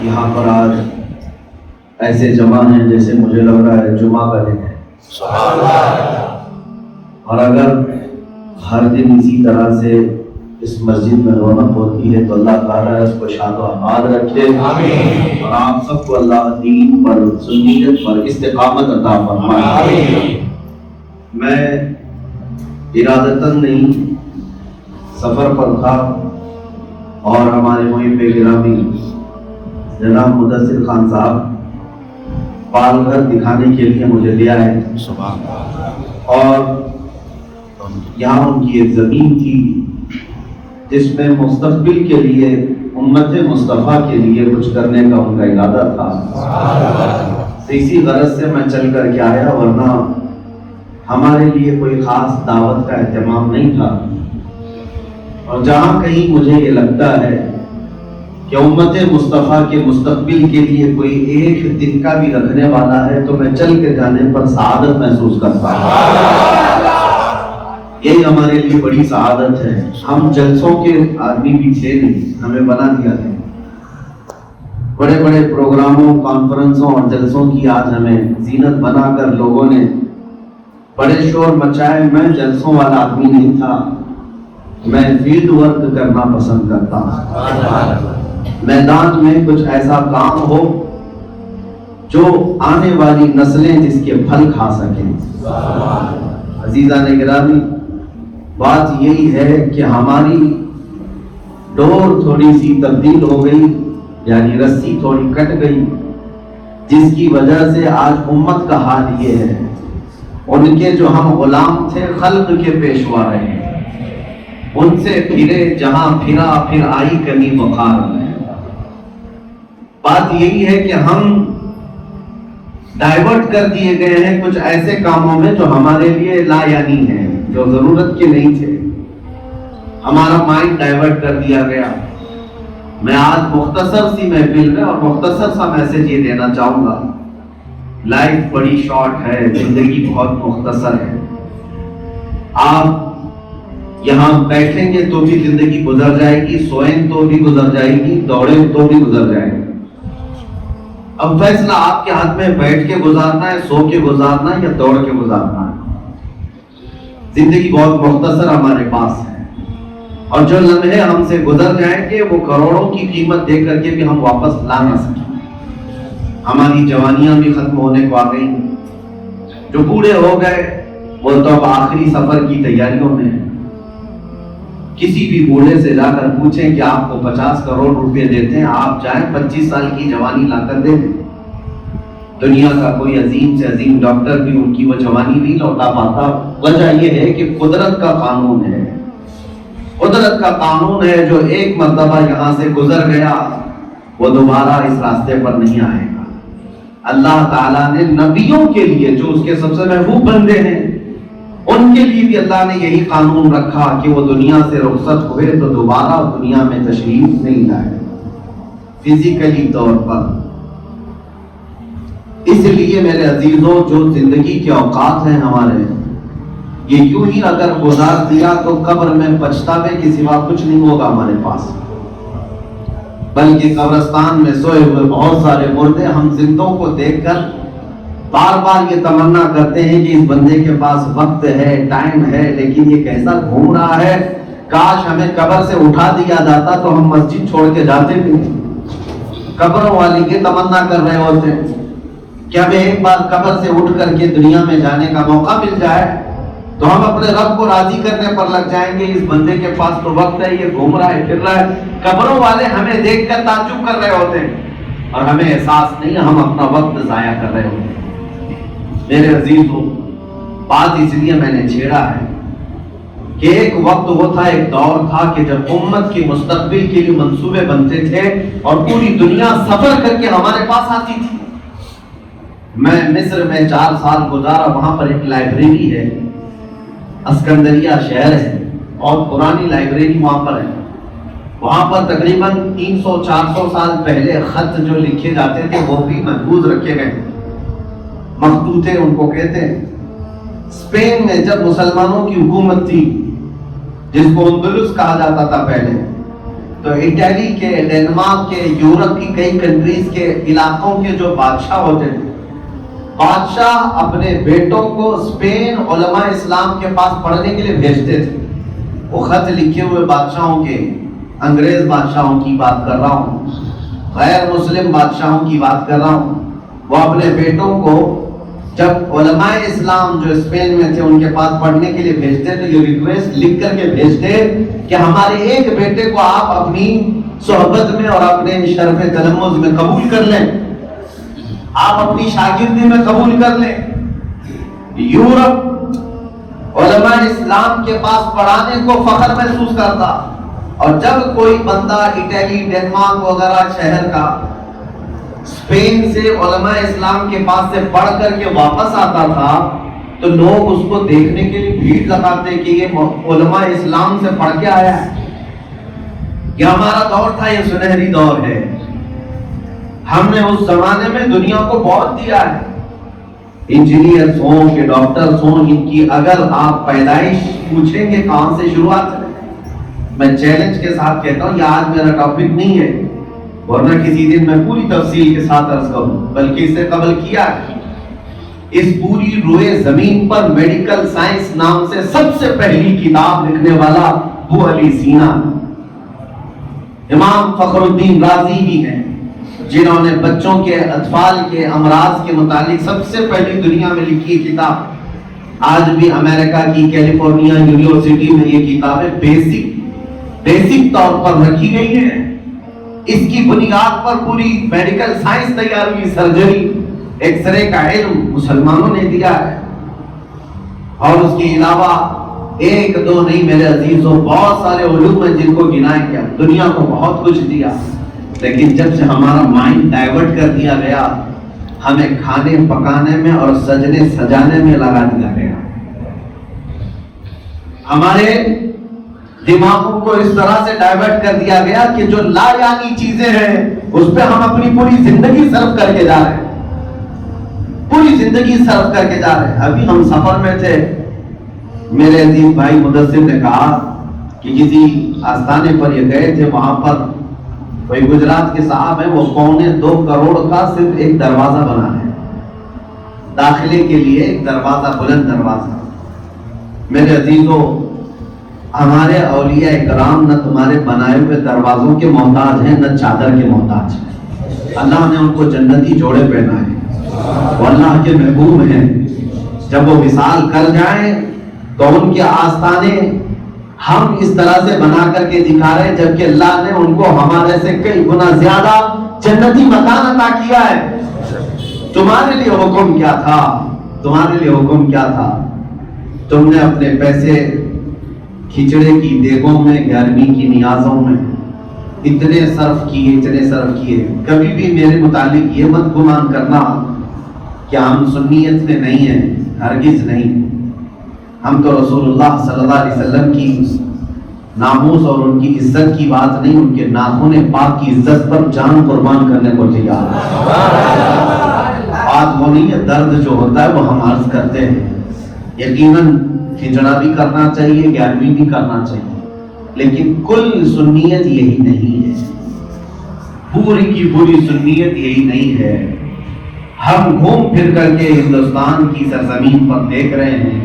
یہاں پر آج ایسے جمع ہیں جیسے مجھے لگ رہا ہے جمعہ کا دن ہے. اور اگر ہر دن اسی طرح سے اس مسجد میں رونق ہوتی ہے تو اللہ تعالیٰ اس کو شاد و آباد رکھے. اور آپ سب کو اللہ دین پر سنیت پر استقامت عطا فرمائے. میں ارادتاً نہیں سفر پر تھا اور ہمارے محب گرامی جناب مدثر خان صاحب پال گھر دکھانے کے لیے مجھے لے آئے. اور یہاں ان کی ایک زمین تھی جس میں مستقبل کے لیے امت مصطفیٰ کے لیے کچھ کرنے کا ان کا ارادہ تھا. اسی غرض سے میں چل کر کے آیا، ورنہ ہمارے لیے کوئی خاص دعوت کا اہتمام نہیں تھا. اور جہاں کہیں مجھے یہ لگتا ہے کہ امت مصطفیٰ کے مستقبل کے لیے کوئی ایک دن کا بھی رکھنے والا ہے تو میں چل کے جانے پر سعادت محسوس کرتا ہوں. یہی ہمارے لیے بڑی سعادت ہے. ہم جلسوں کے آدمی بھی تھے نہیں، ہمیں بنا دیا گیا. بڑے بڑے پروگراموں، کانفرنسوں اور جلسوں کی آج ہمیں زینت بنا کر لوگوں نے بڑے شور مچائے. میں جلسوں والا آدمی نہیں تھا، میں فیلڈ ورک کرنا پسند کرتا ہوں. میدان میں کچھ ایسا کام ہو جو آنے والی نسلیں جس کے پھل کھا سکیں. عزیزان گرامی، بات یہی ہے کہ ہماری ڈور تھوڑی سی تبدیل ہو گئی، یعنی رسی تھوڑی کٹ گئی، جس کی وجہ سے آج امت کا حال یہ ہے. ان کے جو ہم غلام تھے خلق کے پیشوا رہے ہیں، ان سے پھرے جہاں پھرا پھر آئی کمی بخار میں. بات یہی ہے کہ ہم ڈائیورٹ کر دیے گئے ہیں کچھ ایسے کاموں میں جو ہمارے لیے لا یعنی ہیں، جو ضرورت کے نہیں تھے. ہمارا مائنڈ ڈائیورٹ کر دیا گیا. میں آج مختصر سی محفل میں اور مختصر سا میسج یہ دینا چاہوں گا. لائف بڑی شارٹ ہے، زندگی بہت مختصر ہے. آپ یہاں بیٹھیں گے تو بھی زندگی گزر جائے گی، سوئیں تو بھی گزر جائے گی، دوڑیں تو بھی گزر جائے گی. اب فیصلہ آپ کے ہاتھ میں بیٹھ کے گزارنا ہے، سو کے گزارنا ہے یا دوڑ کے گزارنا ہے. زندگی بہت مختصر ہمارے پاس ہے، اور جو لمحے ہم سے گزر جائیں گے وہ کروڑوں کی قیمت دے کر کے بھی ہم واپس لا نہ سکیں. ہماری جوانیاں بھی ختم ہونے کو آ گئی. جو بوڑھے ہو گئے وہ تو اب آخری سفر کی تیاریوں میں ہیں. کسی بھی بوڑھے سے جا کر پوچھیں کہ آپ کو 50 کروڑ روپے دیتے ہیں، آپ جائیں 25 سال کی جوانی لا کر دے دیں. دنیا کا کوئی عظیم سے عظیم ڈاکٹر بھی ان کی وہ جوانی نہیں لوٹا پاتا. وجہ یہ ہے کہ قدرت کا قانون ہے. قدرت کا قانون ہے، جو ایک مرتبہ یہاں سے گزر گیا وہ دوبارہ اس راستے پر نہیں آئے گا. اللہ تعالیٰ نے نبیوں کے لیے، جو اس کے سب سے محبوب بندے ہیں، ان کے لیے بھی اللہ نے یہی قانون رکھا کہ وہ دنیا سے رخصت ہوئے تو دوبارہ دنیا میں تشریف نہیں لائے فزیکلی طور پر. اس لیے میرے عزیزوں، جو زندگی کے اوقات ہیں ہمارے، یہ یوں ہی اگر گزار دیا تو قبر میں پچھتاوے کے سوا کچھ نہیں ہوگا ہمارے پاس. بلکہ قبرستان میں سوئے ہوئے بہت سارے مردے ہم زندوں کو دیکھ کر بار بار یہ تمنا کرتے ہیں کہ اس بندے کے پاس وقت ہے، ٹائم ہے، لیکن یہ کیسا گھوم رہا ہے. کاش ہمیں قبر سے اٹھا دیا جاتا تو ہم مسجد چھوڑ کے جاتے بھی نہیں. قبروں والی یہ تمنا کر رہے ہوتے ہیں کہ ہمیں ایک بار قبر سے اٹھ کر کے دنیا میں جانے کا موقع مل جائے تو ہم اپنے رب کو راضی کرنے پر لگ جائیں گے. اس بندے کے پاس تو وقت ہے، یہ گھوم رہا ہے، پھر رہا ہے. قبروں والے ہمیں دیکھ کر تعجب کر رہے ہوتے ہیں اور ہمیں احساس نہیں، ہم اپنا وقت ضائع کر رہے ہوتے ہیں. میرے عزیزوں، بات اس لیے میں نے چھیڑا ہے کہ ایک وقت وہ تھا، ایک دور تھا کہ جب امت کے مستقبل کے لیے منصوبے بنتے تھے اور پوری دنیا سفر کر کے ہمارے پاس آتی تھی. میں مصر میں 4 سال گزارا. وہاں پر ایک لائبریری ہے، اسکندریہ شہر ہے، اور پرانی لائبریری وہاں پر ہے. وہاں پر تقریباً 300-400 سال پہلے خط جو لکھے جاتے تھے وہ بھی محفوظ رکھے گئے. مخطوطے ان کو کہتے ہیں. اسپین میں جب مسلمانوں کی حکومت تھی، جس کو اندلس کہا جاتا تھا پہلے، تو اٹلی کے، ڈنمارک کے، یورپ کی کئی کنٹریز کے علاقوں کے جو بادشاہ ہوتے تھے، بادشاہ اپنے بیٹوں کو اسپین علماء اسلام کے پاس پڑھنے کے لیے بھیجتے تھے. وہ خط لکھے ہوئے بادشاہوں کے، انگریز بادشاہوں کی بات کر رہا ہوں، غیر مسلم بادشاہوں کی بات کر رہا ہوں. وہ اپنے بیٹوں کو جب علماء اسلام جو اسپین میں تھے ان کے پاس پڑھنے کے لیے بھیجتے تو یہ ریکویسٹ لکھ کر کے بھیجتے کہ ہمارے ایک بیٹے کو آپ اپنی صحبت میں اور اپنے شرف تلمذ میں قبول کر لیں، آپ اپنی شاگردی میں قبول کر لیں. یورپ علماء اسلام کے پاس پڑھانے کو فخر محسوس کرتا، اور جب کوئی بندہ اٹلی، ڈنمارک وغیرہ شہر کا اسپین سے علماء اسلام کے پاس سے پڑھ کر کے واپس آتا تھا تو لوگ اس کو دیکھنے کے لیے بھیڑ لگاتے کہ یہ علماء اسلام سے پڑھ کے آیا ہے. یہ ہمارا دور تھا، یہ سنہری دور ہے. ہم نے اس زمانے میں دنیا کو بہت دیا ہے. انجینئرز ہوں کہ ڈاکٹرز ہوں، ان کی اگر آپ پیدائش پوچھیں گے کہاں سے شروعات کریں، میں چیلنج کے ساتھ کہتا ہوں یہ آج میرا ٹاپک نہیں ہے، ورنہ کسی دن میں پوری تفصیل کے ساتھ عرض کروں، بلکہ اس سے قبل کیا ہے. اس پوری روئے زمین پر میڈیکل سائنس نام سے سب سے پہلی کتاب لکھنے والا ابو علی سینا، امام فخر الدین رازی بھی ہیں، جنہوں نے بچوں کے، اطفال کے امراض کے متعلق سب سے پہلی دنیا میں لکھی کتاب. آج بھی امریکہ کی کیلیفورنیا یونیورسٹی میں یہ کتابیں بیسک طور پر رکھی گئی ہیں. اس کی بنیاد پر پوری میڈیکل سائنس تیار ہوئی. سرجری، ایکس رے کا علم مسلمانوں نے دیا ہے. اور اس کے علاوہ ایک دو نہیں میرے عزیزوں، بہت سارے علوم ہیں جن کو گنایا گیا. دنیا کو بہت کچھ دیا، لیکن جب سے ہمارا مائنڈ ڈائیورٹ کر دیا گیا، ہمیں کھانے پکانے میں اور سجنے سجانے میں لگا دیا گیا. ہمارے دماغوں کو اس طرح سے ڈائیورٹ کر دیا گیا کہ جو لا یعنی چیزیں ہیں اس پہ ہم اپنی پوری زندگی صرف کر کے جا رہے ہیں، پوری زندگی صرف کر کے جا رہے ہیں. ابھی ہم سفر میں تھے، میرے عزیز بھائی مدثر نے کہا کہ کسی آستانے پر یہ گئے تھے، وہاں پر کوئی گجرات کے صاحب ہیں، وہ 2.25 کروڑ کا صرف ایک دروازہ بنا ہے، داخلے کے لیے ایک دروازہ، بلند دروازہ. میرے عزیزوں، ہمارے اولیاء اکرام نہ تمہارے بنائے ہوئے دروازوں کے محتاج ہیں، نہ چادر کے محتاج ہیں. اللہ نے ان کو جنتی جوڑے پہنائے، وہ اللہ کے محبوب ہیں. جب وہ وصال کر جائیں تو ان کے آستانے ہم اس طرح سے بنا کر کے دکھا رہے ہیں، جبکہ اللہ نے ان کو ہمارے سے کئی گنا زیادہ جنتی مکان عطا کیا ہے. تمہارے لیے حکم کیا تھا؟ تمہارے لیے حکم کیا تھا؟ تم نے اپنے پیسے کھچڑے کی دیگوں میں، 11ویں کی نیازوں میں اتنے صرف کیے. کبھی بھی میرے متعلق یہ مت گمان کرنا کہ ہم سنیت میں نہیں ہیں، ہرگز نہیں. ہم تو رسول اللہ صلی اللہ علیہ وسلم کی ناموس اور ان کی عزت کی بات نہیں، ان کے ناخن پاک کی عزت پر جان قربان کرنے کو تیار ہے. بات وہ نہیں ہے، درد جو ہوتا ہے وہ ہم عرض کرتے ہیں. یقیناً کھچڑا بھی کرنا چاہیے، 11ویں بھی کرنا چاہیے، لیکن کل سنیت یہی نہیں ہے، پوری کی پوری سنیت یہی نہیں ہے. ہم گھوم پھر کر کے ہندوستان کی سرزمین پر دیکھ رہے ہیں،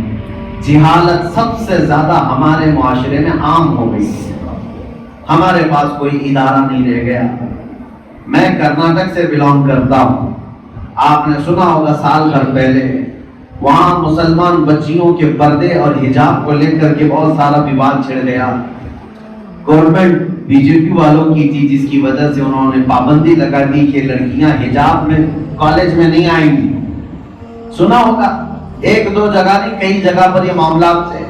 جہالت سب سے زیادہ ہمارے معاشرے میں عام ہو گئی ہے. ہمارے پاس کوئی ادارہ نہیں رہ گیا. میں کرناٹک سے بلانگ کرتا ہوں. آپ نے سنا ہوگا سال بھر پہلے وہاں مسلمان بچیوں کے پردے اور حجاب کو لے کر کے بہت سارا وواد چھڑ گیا. گورنمنٹ بی جے پی والوں کی تھی، جس کی وجہ سے انہوں نے پابندی لگا دی کہ لڑکیاں حجاب میں کالج میں نہیں آئیں گی. سنا ہوگا، ایک دو جگہ نہیں کئی جگہ پر یہ معاملات تھے.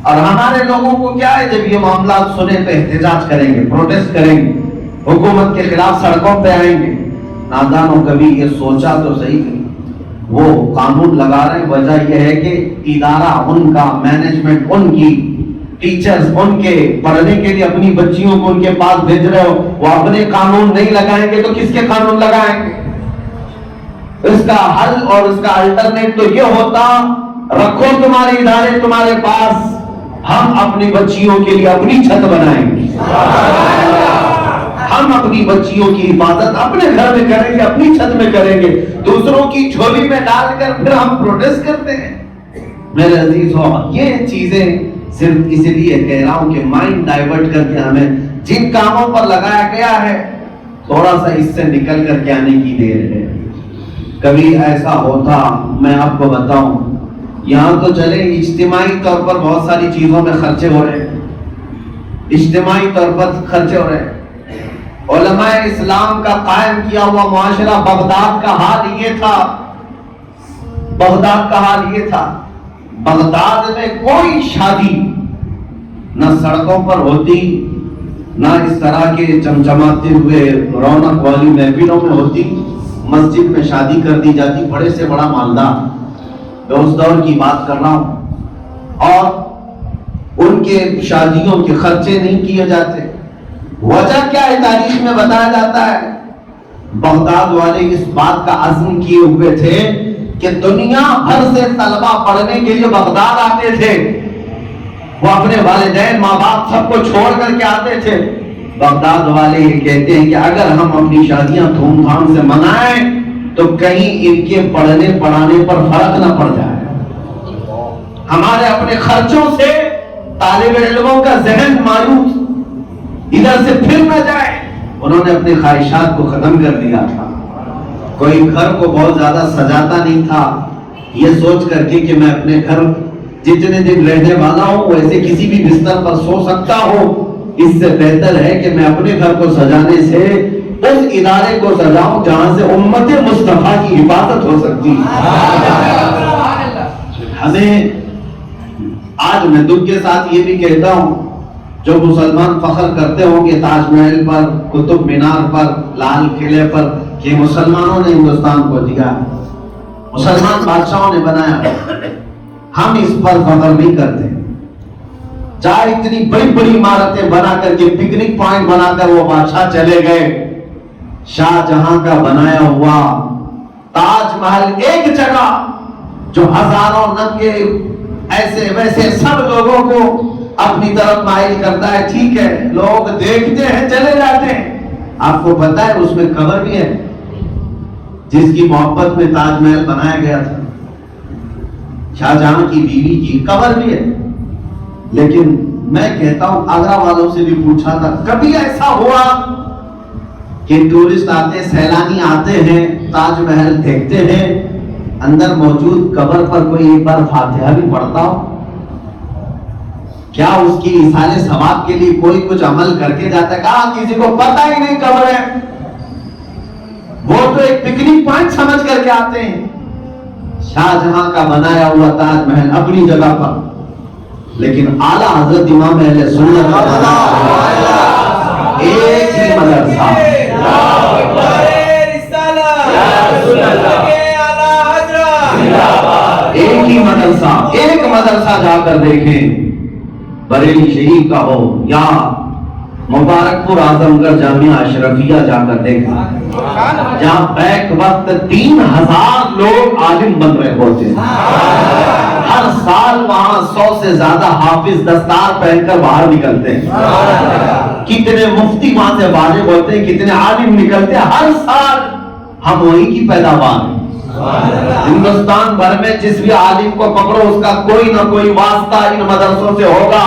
اور ہمارے لوگوں کو کیا ہے، جب یہ معاملات سنے تو احتجاج کریں گے، پروٹیسٹ کریں گے، حکومت کے خلاف سڑکوں پہ آئیں گے. نادانوں کبھی یہ سوچا تو صحیح کہ وہ قانون لگا رہے ہیں، وجہ یہ ہے کہ ادارہ ان کا، مینجمنٹ ان کی، ٹیچرز ان کے، پڑھنے کے لیے اپنی بچیوں کو ان کے پاس بھیج رہے ہو. وہ اپنے قانون نہیں لگائیں گے تو کس کے قانون لگائیں گے؟ اس کا حل اور اس کا الٹرنیٹ تو یہ ہوتا، رکھو تمہارے ادارے تمہارے پاس، ہم اپنی بچیوں کے لیے اپنی چھت بنائیں گے. ہم اپنی بچیوں کی حفاظت اپنے گھر میں کریں گے، اپنی چھت میں کریں گے، دوسروں کی جھولی میں ڈال کر پھر ہم پروٹیسٹ کرتے ہیں۔ میرے عزیزوں، یہ چیزیں صرف اس لیے کہہ رہا ہوں کہ مائنڈ ڈائیورٹ کر کے ہمیں جن کاموں پر لگایا گیا ہے تھوڑا سا اس سے نکل کر کے آنے کی دیر ہے۔ کبھی ایسا ہوتا، میں آپ کو بتاؤں، یہاں تو چلے اجتماعی طور پر بہت ساری چیزوں میں خرچے ہو رہے ہیں، اجتماعی طور پر خرچے ہو رہے ہیں۔ علماء اسلام کا قائم کیا ہوا معاشرہ بغداد کا حال یہ تھا، بغداد کا حال یہ تھا، بغداد میں کوئی شادی نہ سڑکوں پر ہوتی، نہ اس طرح کے چمچماتے ہوئے رونق والی محفلوں میں ہوتی، مسجد میں شادی کر دی جاتی، بڑے سے بڑا مالدار، میں اس دور کی بات کر رہا ہوں، اور ان کے شادیوں کے خرچے نہیں کیے جاتے۔ وجہ کیا ہے؟ تاریخ میں بتایا جاتا ہے بغداد والے اس بات کا عزم کیے ہوئے تھے کہ دنیا بھر سے طلبہ پڑھنے کے لیے بغداد آتے تھے، وہ اپنے والدین ماں باپ سب کو چھوڑ کر کے آتے تھے۔ بغداد والے یہ کہتے ہیں کہ اگر ہم اپنی شادیاں دھوم دھام سے منائیں تو کہیں ان کے پڑھنے پڑھانے پر فرق نہ پڑ جائے، ہمارے اپنے خرچوں سے طالب علموں کا ذہن مایوس ادھر سے پھر نہ جائے۔ انہوں نے اپنے خواہشات کو ختم کر دیا تھا، کوئی گھر کو بہت زیادہ سجاتا نہیں تھا یہ سوچ کر کے کہ میں اپنے گھر جتنے دن رہنے والا ہوں ویسے کسی بھی بستر پر سو سکتا ہوں، اس سے بہتر ہے کہ میں اپنے گھر کو سجانے سے اس ادارے کو سجاؤں جہاں سے امت مصطفیٰ کی حفاظت ہو سکتی ہے۔ ہمیں آج میں دکھ کے ساتھ یہ بھی کہتا ہوں، جو مسلمان فخر کرتے ہوں گے تاج محل پر، قطب مینار پر، لال قلعے پر کہ مسلمانوں نے ہندوستان کو دیا، مسلمان بادشاہوں نے بنایا، ہم اس پر فخر نہیں کرتے۔ چاہے اتنی بڑی بڑی عمارتیں بنا کر کے پکنک پوائنٹ بنا کر وہ بادشاہ چلے گئے، شاہ جہاں کا بنایا ہوا تاج محل ایک جگہ جو ہزاروں ننگے ایسے ویسے سب لوگوں کو اپنی طرف مائل کرتا ہے، ٹھیک ہے لوگ دیکھتے ہیں چلے جاتے ہیں، آپ کو پتا ہے اس میں قبر بھی ہے جس کی محبت میں تاج محل بنایا گیا تھا، شاہ جہاں کی بیوی کی قبر بھی ہے۔ لیکن میں کہتا ہوں آگرہ والوں سے بھی پوچھا تھا، کبھی ایسا ہوا کہ ٹورسٹ آتے، سیلانی آتے ہیں، تاج محل دیکھتے ہیں، اندر موجود قبر پر کوئی ایک بار فاتحہ بھی پڑھتا ہو؟ کیا اس کی ایصال ثواب کے لیے کوئی کچھ عمل کر کے جاتا ہے؟ کہا کسی کو پتہ ہی نہیں قبر ہے، وہ تو ایک پکنک پوائنٹ سمجھ کر کے آتے ہیں۔ شاہ جہاں کا بنایا ہوا تاج محل اپنی جگہ پر، لیکن اعلیٰ حضرت امام اہل سنت ایک ہی مدرسہ، ایک مدرسہ جا کر دیکھیں، بریلی شریف کا ہو یا مبارک پور اعظم گڑھ جامعہ اشرفیہ جا کر دیکھیں، جہاں بیک وقت 3000 لوگ عالم بن رہے ہوتے ہیں، ہر سال وہاں 100 سے زیادہ حافظ دستار پہن کر باہر نکلتے ہیں، کتنے مفتی وہاں سے بالغ ہوتے ہیں، کتنے عالم نکلتے ہیں، ہر سال ہم وہی کی پیداوار ہیں۔ ہندوستان بھر میں جس بھی عالم کو پکڑو اس کا کوئی نہ کوئی واسطہ ان مدرسوں سے ہوگا۔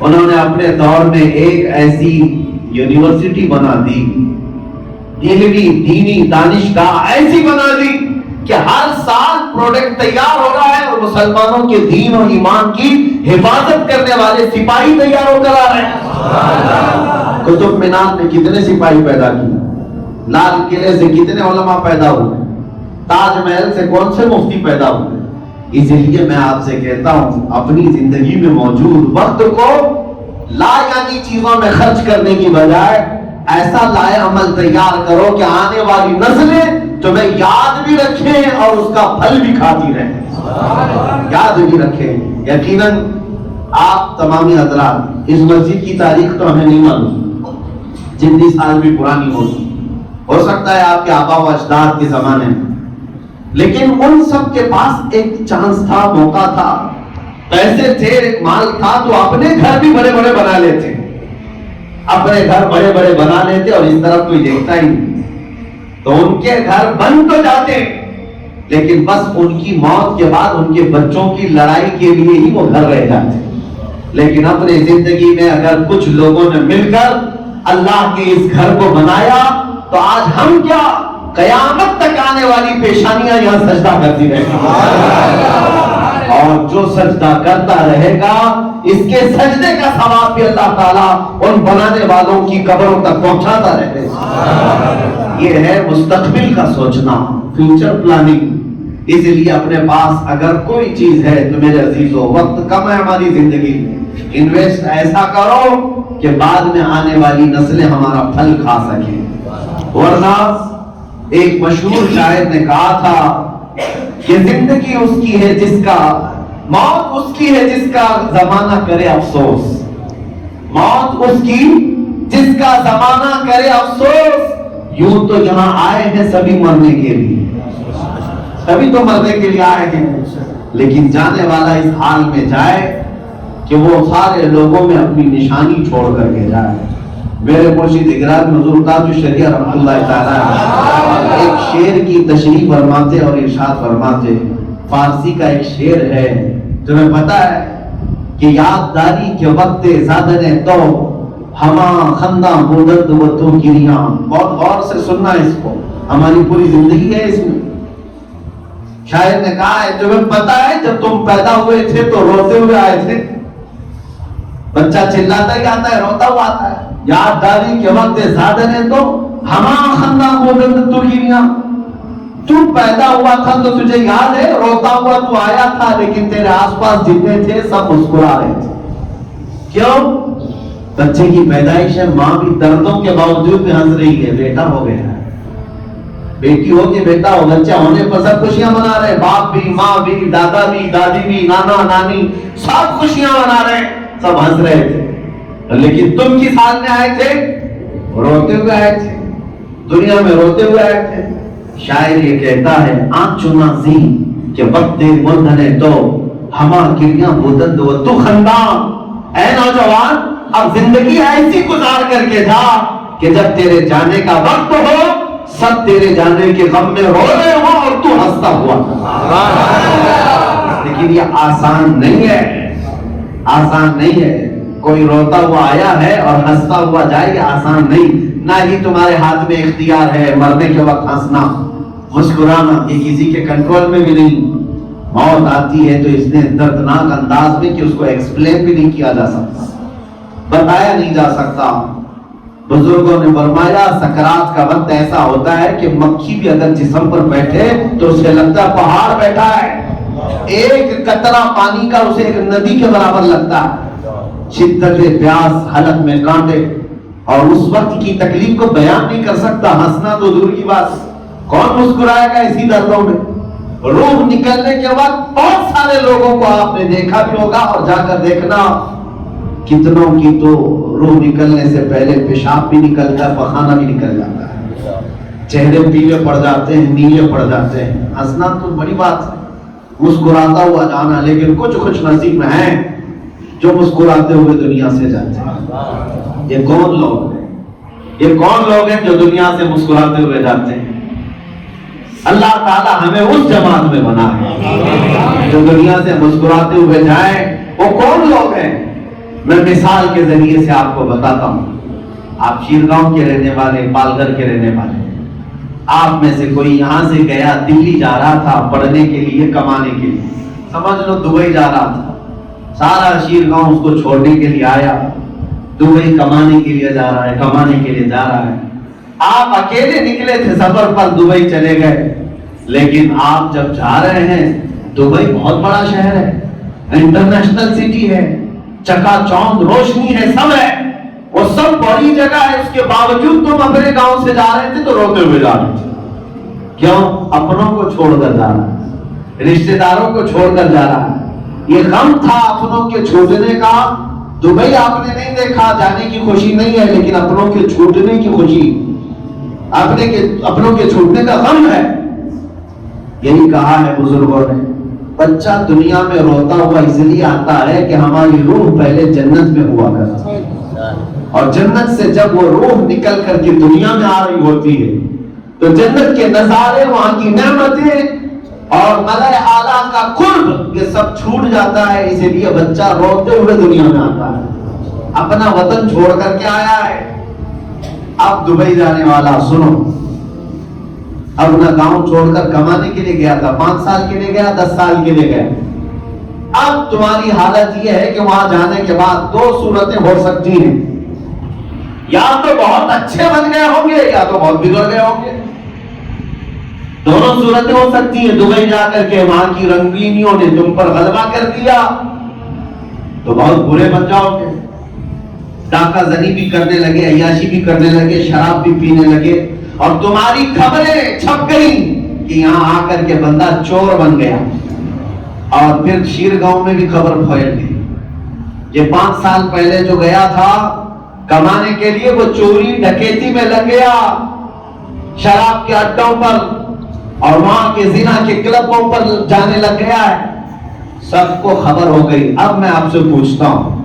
انہوں نے اپنے دور میں ایک ایسی یونیورسٹی بنا دی، علمی دینی دانشگاہ ایسی بنا دی کہ ہر سال پروڈکٹ تیار ہو رہا ہے، اور مسلمانوں کے دین اور ایمان کی حفاظت کرنے والے سپاہی تیار ہو کر آ رہے ہیں۔ قطب مینار نے کتنے سپاہی پیدا کیے، لال قلعے سے کتنے علماء پیدا ہوئے، تاج محل سے کون سے مفتی پیدا ہوئے۔ اس لیے میں آپ سے کہتا ہوں اپنی زندگی میں موجود وقت کو لا یعنی چیزوں میں خرچ کرنے کی بجائے ایسا لائے عمل تیار کرو کہ آنے والی نسلیں تمہیں یاد بھی رکھیں اور اس کا پھل بھی کھاتی رہیں، یاد بھی رکھیں۔ یقیناً آپ تمامی حضرات اس مسجد کی تاریخ تو ہمیں نہیں معلوم، جتنی سال بھی پرانی ہوگی، ہو سکتا ہے آپ کے آبا و اجداد کے زمانے میں، لیکن ان سب کے پاس ایک چانس تھا، موقع تھا، پیسے تھے، مال تھا، تو اپنے گھر بھی بڑے بڑے بنا لیتے، اپنے گھر بڑے بڑے بنا لیتے اور اس طرف کوئی دیکھتا ہی نہیں. تو ان کے گھر بن تو جاتے لیکن بس ان کی موت کے بعد ان کے بچوں کی لڑائی کے لیے ہی وہ گھر رہ جاتے. لیکن اپنے زندگی میں اگر کچھ لوگوں نے مل کر اللہ کے اس گھر کو بنایا تو آج ہم کیا قیامت تک آنے والی پیشانیاں یہاں سجدہ کرتی رہیں گی. اور جو سجدہ کرتا رہے گا اس کے سجدے کا ثواب بھی اللہ تعالیٰ ان بنانے والوں کی قبروں تک پہنچاتا رہے گا. یہ ہے مستقبل کا سوچنا, فیوچر پلاننگ. اس لیے اپنے پاس اگر کوئی چیز ہے تو میرے عزیزو, وقت کم ہے ہماری زندگی میں, انویسٹ ایسا کرو کہ بعد میں آنے والی نسلیں ہمارا پھل کھا سکیں. ورنہ ایک مشہور شاعر نے کہا تھا کہ زندگی اس کی ہے جس کا, موت اس کی ہے جس کا زمانہ کرے افسوس. موت اس کی جس کا زمانہ کرے افسوس. یوں تو جہاں آئے ہیں سبھی مرنے کے لیے, سبھی تو مرنے کے لیے آئے ہیں, لیکن جانے والا اس حال میں جائے کہ وہ سارے لوگوں میں اپنی نشانی چھوڑ کر کے جائے. میرے مرشد اقرار حضور تاج الشریعہ رحمۃ اللہ تعالیٰ ایک شعر کی تشریح فرماتے اور ارشاد فرماتے. فارسی کا ایک شعر ہے, تمہیں پتا ہے کہ یادداری کے وقت زادن تو ہما خندہ بودند و تو گریاں. بہت غور سے سننا اس کو, ہماری پوری زندگی ہے اس میں. شاعر نے کہا ہے تمہیں پتا ہے جب تم پیدا ہوئے تھے تو روتے ہوئے آئے تھے. بچہ چلاتا ہی آتا ہے, روتا ہوا آتا ہے. یادداری کے وقت زادن ہے تو ہما خندہ بودند تو گریاں. تو پیدا ہوا تھا تو تجھے یاد ہے روتا ہوا تو آیا تھا, لیکن تیرے آس پاس جتنے تھے سب مسکرا رہے تھے. کیوں؟ بچے کی پیدائش ہے, ماں بھی دردوں کے باوجود بھی ہنس رہی ہے, بیٹا ہو گیا ہے. بیٹی ہو کہ بیٹا ہو, بچہ ہونے پر سب خوشیاں منا رہے, باپ بھی, ماں بھی, دادا بھی, دادی بھی, نانا نانی, سب خوشیاں منا رہے, سب ہنس رہے تھے. لیکن تم کس حال میں آئے تھے؟ روتے ہوئے آئے تھے, دنیا میں روتے ہوئے آئے تھے. شاعر یہ کہتا ہے آنچ چنا زی کہ وقت مندھنے تو ہما گریاں بودند و تو خندان. اے نوجوان, اب زندگی ایسی گزار کر کے جا کہ جب تیرے جانے کا وقت ہو سب تیرے جانے کے غم میں رو رہے ہو اور تو ہنستا ہوا. لیکن یہ آسان نہیں ہے, آسان نہیں ہے. کوئی روتا ہوا آیا ہے اور ہنستا ہوا جائے, یہ آسان نہیں. نہ ہی تمہارے ہاتھ میں اختیار ہے مرنے کے وقت ہنسنا مسکرانا, یہ کسی کے کنٹرول میں بھی نہیں. موت آتی ہے تو اس نے دردناک انداز میں کہ اس کو ایکسپلین بھی نہیں کیا جا سکتا, بتایا نہیں جا سکتا. بزرگوں نے فرمایا سکرات کا وقت ایسا ہوتا ہے کہ مکھی بھی اگر جسم پر بیٹھے تو اسے لگتا ہے پہاڑ بیٹھا ہے. ایک قطرہ پانی کا اسے ایک ندی کے برابر لگتا ہے. شدت پیاس, حلق میں کانٹے, اور اس وقت کی تکلیف کو بیان نہیں کر سکتا. ہنسنا تو دور کی بات, کون مسکرائے گا اسی دردوں میں. روح نکلنے کے وقت بہت سارے لوگوں کو آپ نے دیکھا بھی ہوگا, اور جا کر دیکھنا کتنوں کی تو روح نکلنے سے پہلے پیشاب بھی نکلتا ہے, پخانہ بھی نکل جاتا ہے, چہرے پیلے پڑ جاتے ہیں, نیلے پڑ جاتے ہیں. ہنسنا تو بڑی بات ہے, مسکراتا ہوا جانا. لیکن کچھ خوش نصیب ہیں جو مسکراتے ہوئے دنیا سے جاتے ہیں. یہ کون لوگ ہیں, یہ کون لوگ ہیں جو دنیا سے مسکراتے ہوئے جاتے ہیں؟ اللہ تعالیٰ ہمیں اس جماعت میں بنا ہے جو دنیا سے مسکراتے ہوئے جائیں. وہ کون لوگ ہیں؟ میں مثال کے ذریعے سے آپ کو بتاتا ہوں. آپ شیرگاؤں کے رہنے والے, پال گھر کے رہنے والے, آپ میں سے کوئی یہاں سے گیا دلی جا رہا تھا پڑھنے کے لیے, کمانے کے لیے, سمجھ لو دبئی جا رہا تھا. سارا شیرگاؤں اس کو چھوڑنے کے لیے آیا, دبئی کمانے کے لیے جا رہا ہے, کمانے کے لیے جا رہا ہے. آپ اکیلے نکلے تھے سفر پر, دبئی چلے گئے. لیکن آپ جب جا رہے ہیں, دبئی بہت بڑا شہر ہے, انٹرنیشنل سٹی ہے, چکا چوند روشنی ہے, سب ہے, وہ سب بڑی جگہ ہے. اس کے باوجود تم اپنے گاؤں سے جا رہے تھے تو روتے ہوئے جا رہے تھے. کیوں؟ اپنوں کو چھوڑ کر جا رہا ہے, رشتہ داروں کو چھوڑ کر جا رہا ہے. یہ غم تھا اپنوں کے چھوٹنے کا. دبئی آپ نے نہیں دیکھا, جانے کی خوشی نہیں ہے, لیکن اپنوں کے چھوٹنے کی خوشی, اپنوں کے چھوٹنے کا غم ہے. یہی کہا ہے بزرگوں نے, بچہ دنیا میں روتا ہوا اس لیے آتا ہے کہ ہماری روح پہلے جنت میں ہوا کرتی. اور جنت سے جب وہ روح نکل کر کے دنیا میں آ رہی ہوتی ہے تو جنت کے نظارے، وہاں کی نعمتیں اور ملائے اعلیٰ کا قرب، یہ سب چھوٹ جاتا ہے. اسی لیے بچہ روتے ہوئے دنیا میں آتا ہے، اپنا وطن چھوڑ کر کے آیا ہے. اب دبئی جانے والا سنو، اپنا گاؤں چھوڑ کر کمانے کے لیے گیا تھا، 5 سال کے لیے گیا، 10 سال کے لیے گیا. اب تمہاری حالت یہ ہے کہ وہاں جانے کے بعد 2 صورتیں ہو سکتی ہیں، یا تو بہت اچھے بن گئے ہوں گے یا تو بہت بگڑ گئے ہوں گے. دونوں صورتیں ہو سکتی ہیں. دبئی جا کر کے وہاں کی رنگینیوں نے تم پر غلبہ کر دیا تو بہت برے بن جاؤ گے، ڈاکہ زنی بھی کرنے لگے، عیاشی بھی کرنے لگے، شراب بھی پینے لگے، اور تمہاری خبریں چھپ گئی کہ یہاں آ کر کے بندہ چور بن گیا. اور پھر شیر گاؤں میں بھی خبر پھیل گئی، یہ 5 سال پہلے جو گیا تھا کمانے کے لیے، وہ چوری ڈکیتی میں لگ گیا، شراب کے اڈوں پر اور وہاں کے زنا کے کلبوں پر جانے لگ گیا ہے. سب کو خبر ہو گئی. اب میں آپ سے پوچھتا ہوں،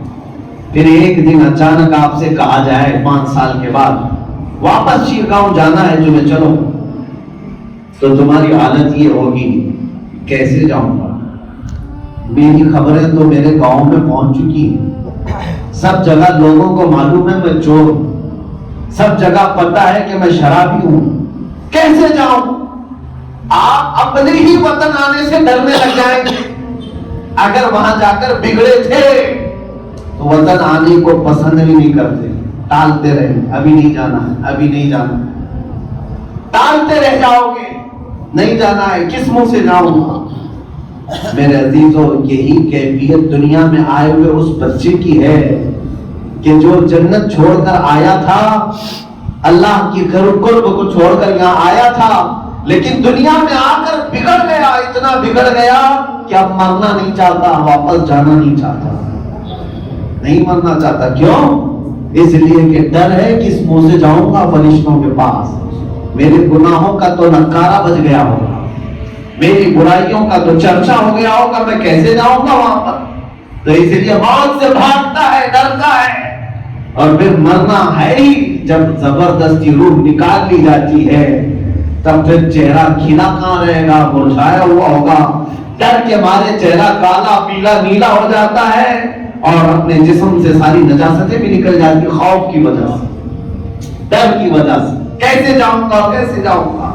پھر ایک دن اچانک آپ سے کہا جائے 5 سال کے بعد واپس شیر گاؤں جانا ہے تمہیں، چلو، تو تمہاری حالت یہ ہوگی، کیسے جاؤں گا؟ میری خبریں تو میرے گاؤں میں پہنچ چکی ہیں، سب جگہ لوگوں کو معلوم ہے میں چور ہوں، سب جگہ پتہ ہے کہ میں شرابی ہوں، کیسے جاؤں؟ آپ اپنے ہی وطن آنے سے ڈرنے لگ جائیں گے. اگر وہاں جا کر بگڑے تھے تو وطن آنے کو پسند بھی نہیں کرتے، ٹالتے رہے، ابھی نہیں جانا ہے، ابھی نہیں جانا ہے، ٹالتے رہ جاؤ گے، نہیں جانا ہے، کس منہ سے جاؤں گا؟ میرے عزیزو، یہی کیفیت دنیا میں آئے ہوئے اس بچے کی ہے کہ جو جنت چھوڑ کر آیا تھا، اللہ کی قرب کو چھوڑ کر یہاں آیا تھا، لیکن دنیا میں آ کر بگڑ گیا، اتنا بگڑ گیا کہ اب مرنا نہیں چاہتا، واپس جانا نہیں چاہتا، نہیں مرنا چاہتا. کیوں؟ اس لیے کہ ڈر ہے کس منہ سے جاؤں گا فرشتوں کے پاس، میرے گناہوں کا تو نکارہ بج گیا ہوگا، میری برائیوں کا تو چرچا ہو گیا ہوگا، میں کیسے جاؤں گا وہاں پر؟ تو اس لیے موت سے بھاگتا ہے، ڈرتا ہے. اور پھر مرنا ہے ہی جب زبردستی روح نکال لی جاتی ہے، تب پھر چہرہ کھلا کہاں رہے گا، مرجھایا ہوا ہوگا. ڈر کے مارے چہرہ کالا پیلا نیلا ہو جاتا ہے اور اپنے جسم سے ساری نجاستیں بھی نکل جاتی، خوف کی وجہ سے، ڈر کی وجہ سے. کیسے جاؤں گا، کیسے جاؤں گا؟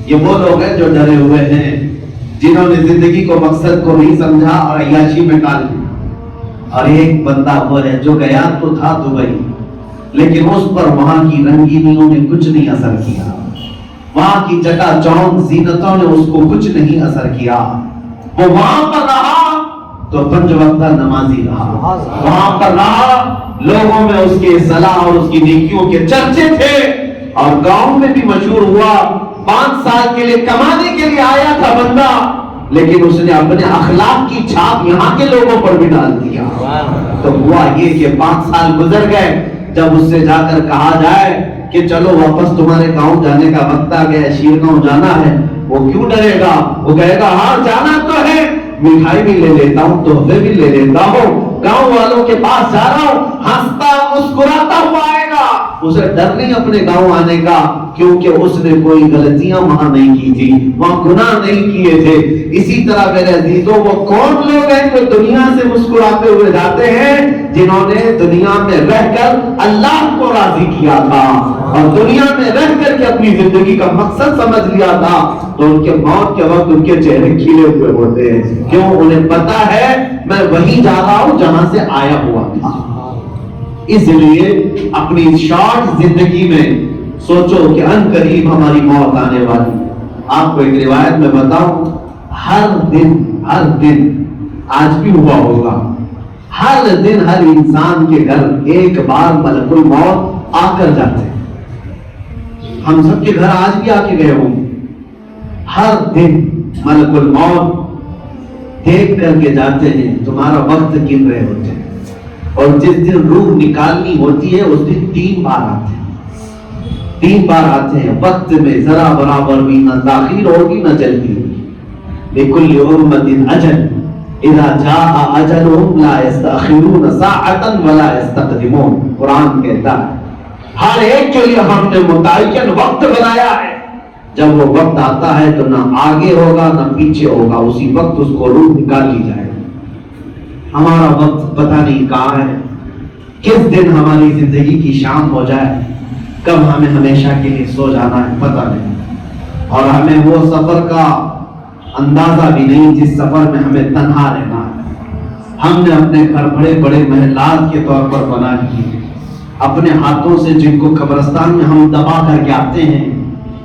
یہ وہ لوگ ہیں جو ڈرے ہوئے ہیں، جنہوں نے زندگی کو مقصد کو نہیں سمجھا اور عیاشی میں ڈال دیا. اور ایک بندہ وہ ہے جو گیا تو تھا دبئی، لیکن اس پر وہاں کی رنگینیوں نے کچھ نہیں اثر کیا، وہاں کی چکا چوند زینتوں نے اس کو کچھ نہیں اثر کیا. وہ وہاں پر رہا تو 5 وقتہ نمازی رہا، وہاں پر رہا، لوگوں میں اس کے صلاح اور اس کی نیکیوں کے چرچے تھے، اور گاؤں میں بھی مشہور ہوا. 5 سال کے لیے کمانے کے لیے آیا تھا بندہ، لیکن اس نے اپنے اخلاق کی چھاپ یہاں کے لوگوں پر بھی ڈال دیا. تو ہوا یہ کہ 5 سال گزر گئے، جب اس سے جا کر کہا جائے کہ چلو واپس تمہارے گاؤں جانے کا وقت آ گیا، شیر گاؤں جانا ہے، وہ کیوں ڈرے گا؟ وہ کہے گا ہاں جانا تو ہے، مٹھائی بھی لے لیتا ہوں، تحفے بھی لے لیتا ہوں، گاؤں والوں کے پاس جا رہا ہوں، ہنستا مسکراتا ہوا آئے گا. اسے ڈر نہیں اپنے گاؤں آنے کا، کیونکہ اس نے کوئی غلطیاں وہاں نہیں کی تھی، وہاں گناہ نہیں کیے تھے. اسی طرح میرے عزیزوں، وہ کون لوگ ہیں جو دنیا سے مسکراتے ہوئے جاتے ہیں؟ جنہوں نے دنیا میں رہ کر اللہ کو راضی کیا تھا اور دنیا میں رہ کر کے اپنی زندگی کا مقصد سمجھ لیا تھا، تو ان کے موت کے وقت ان کے چہرے کھلے ہوئے ہوتے ہیں. کیوں؟ انہیں پتا ہے میں وہیں جا رہا ہوں جہاں سے آیا ہوا تھا. اس لیے اپنی شارٹ زندگی میں سوچو کہ ان قریب ہماری موت آنے والی. آپ کو ایک روایت میں بتاؤں، ہر دن آج بھی ہوا ہوگا، ہر دن ہر انسان کے گھر ایک بار ملک الموت آ کر جاتے ہیں. ہم سب کے گھر آج بھی آ کے گئے ہوں گے. ہر دن ملک الموت دیکھ کر کے جاتے ہیں، تمہارا وقت گن رہے ہوتے ہیں. اور جس دن روح نکالنی ہوتی ہے اس دن 3 بار آتے ہیں، 3 بار آتے ہیں. وقت میں ذرا برابر بھی نہ تاخیر ہوگی نہ جلدی ہوگی. لِكُلِّ أُمَّةٍ أَجَلٌ، اذا جاء اجلهم لا يستأخرون ساعة ولا يستقدمون. قرآن کہتا ہے ہر ایک کے لیے ہم نے متعین وقت بنایا ہے. جب وہ وقت آتا ہے تو نہ آگے ہوگا نہ پیچھے ہوگا, اسی وقت اس کو روح نکال لی جائے گی. ہمارا وقت پتہ نہیں کہاں ہے, کس دن ہماری زندگی کی شام ہو جائے, کب ہمیں ہمیشہ کے لیے سو جانا ہے پتہ نہیں. اور ہمیں وہ سفر کا اندازہ بھی نہیں جس سفر میں ہمیں تنہا رہنا ہے. ہم نے اپنے گھر بڑے بڑے محلات کے طور پر بنا لیے, اپنے ہاتھوں سے جن کو قبرستان میں ہم دبا کر کے آتے ہیں,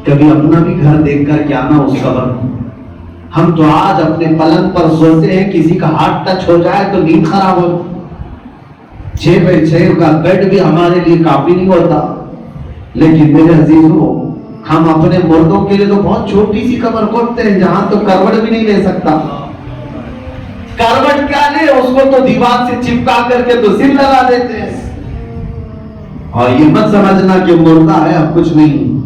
کبھی اپنا بھی گھر دیکھ کر کے آنا اس قبر میں. ہم تو آج اپنے پلنگ پر سوتے ہیں, کسی کا ہاتھ ٹچ ہو جائے تو نیند خراب ہو. 6x6 کا بیڈ بھی ہمارے لیے کافی نہیں ہوتا. لیکن میرے عزیزوں, ہم اپنے مردوں کے لیے تو بہت چھوٹی سی قبر کھودتے ہیں جہاں تو کروٹ بھی نہیں لے سکتا. کروٹ کیا لے, اس کو تو دیوار سے چپکا کر کے تو سر لگا دیتے ہیں. اور یہ مت سمجھنا کہ مردہ ہے اب کچھ نہیں.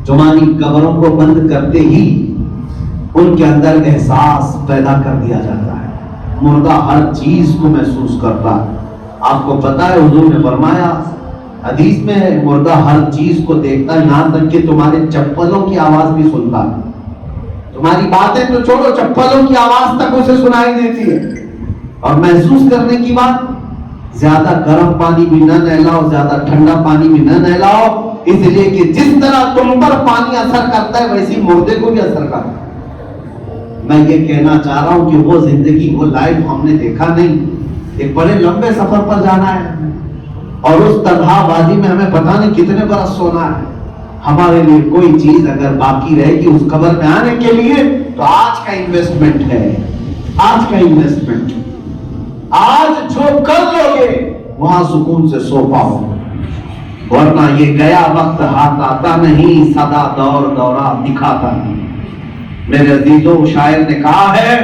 تمہاری قبروں کو بند کرتے ہی ان کے اندر احساس پیدا کر دیا جاتا ہے. مردہ ہر چیز کو محسوس کرتا ہے. آپ کو پتا ہے حضور نے فرمایا حدیث میں, مردہ ہر چیز کو دیکھتا ہے, یہاں تک کہ تمہارے چپلوں کی آواز بھی سنتا ہے. تمہاری باتیں تو چھوڑو, چپلوں کی آواز تک اسے سنائی دیتی ہے. اور محسوس کرنے کی بات, زیادہ گرم پانی بھی نہ نہلاؤ, زیادہ ٹھنڈا پانی بھی نہ نہلاؤ, اس لیے کہ جس طرح تم پر پانی اثر کرتا ہے ویسی مردے کو بھی اثر کرتا ہے. میں یہ کہنا چاہ رہا ہوں کہ وہ زندگی, وہ لائف ہم نے دیکھا نہیں. ایک بڑے لمبے سفر پر جانا ہے اور اس تنہا وادی میں ہمیں پتہ نہیں کتنے برس سونا ہے. ہمارے لیے کوئی چیز اگر باقی رہے گی اس قبر میں آنے کے لیے تو آج کا انویسٹمنٹ ہے. آج کا انویسٹمنٹ, آج جو کر لو گے وہاں سکون سے سو پاؤ, ورنہ یہ گیا وقت ہاتھ آتا نہیں, سدا دور دورہ دکھاتا نہیں. میرے عزیزوں, شاعر نے کہا ہے